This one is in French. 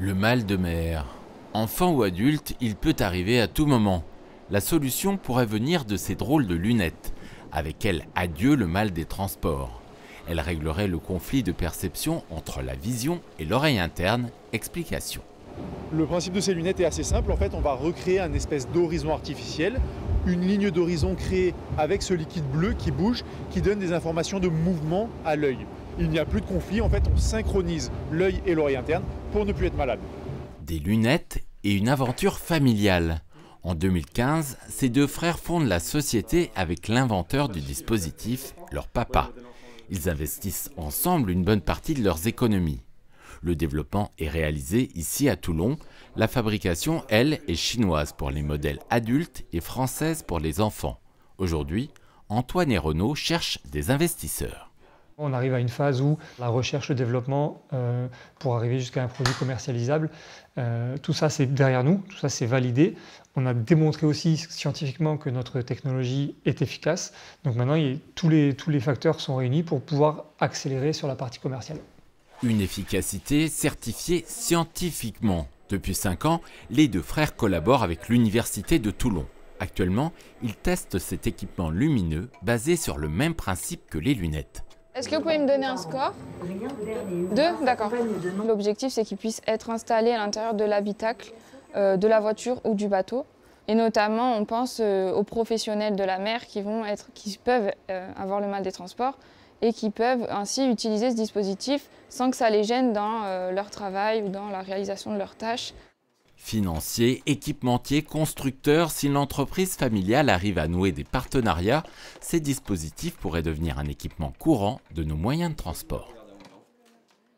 Le mal de mer. Enfant ou adulte, il peut arriver à tout moment. La solution pourrait venir de ces drôles de lunettes. Avec elles, adieu le mal des transports. Elle réglerait le conflit de perception entre la vision et l'oreille interne. Explication. Le principe de ces lunettes est assez simple. En fait, on va recréer un espèce d'horizon artificiel, une ligne d'horizon créée avec ce liquide bleu qui bouge, qui donne des informations de mouvement à l'œil. Il n'y a plus de conflit, en fait, on synchronise l'œil et l'oreille interne pour ne plus être malade. Des lunettes et une aventure familiale. En 2015, ces deux frères fondent la société avec l'inventeur du dispositif, leur papa. Ils investissent ensemble une bonne partie de leurs économies. Le développement est réalisé ici à Toulon. La fabrication, elle, est chinoise pour les modèles adultes et française pour les enfants. Aujourd'hui, Antoine et Renaud cherchent des investisseurs. On arrive à une phase où la recherche, le développement, pour arriver jusqu'à un produit commercialisable, tout ça c'est derrière nous, tout ça c'est validé. On a démontré aussi scientifiquement que notre technologie est efficace. Donc maintenant, tous les facteurs sont réunis pour pouvoir accélérer sur la partie commerciale. Une efficacité certifiée scientifiquement. Depuis 5 ans, les deux frères collaborent avec l'Université de Toulon. Actuellement, ils testent cet équipement lumineux basé sur le même principe que les lunettes. Est-ce que vous pouvez me donner un score? 2, d'accord. L'objectif, c'est qu'il puisse être installé à l'intérieur de l'habitacle de la voiture ou du bateau. Et notamment, on pense aux professionnels de la mer qui peuvent avoir le mal des transports et qui peuvent ainsi utiliser ce dispositif sans que ça les gêne dans leur travail ou dans la réalisation de leurs tâches. Financiers, équipementiers, constructeurs, si l'entreprise familiale arrive à nouer des partenariats, ces dispositifs pourraient devenir un équipement courant de nos moyens de transport.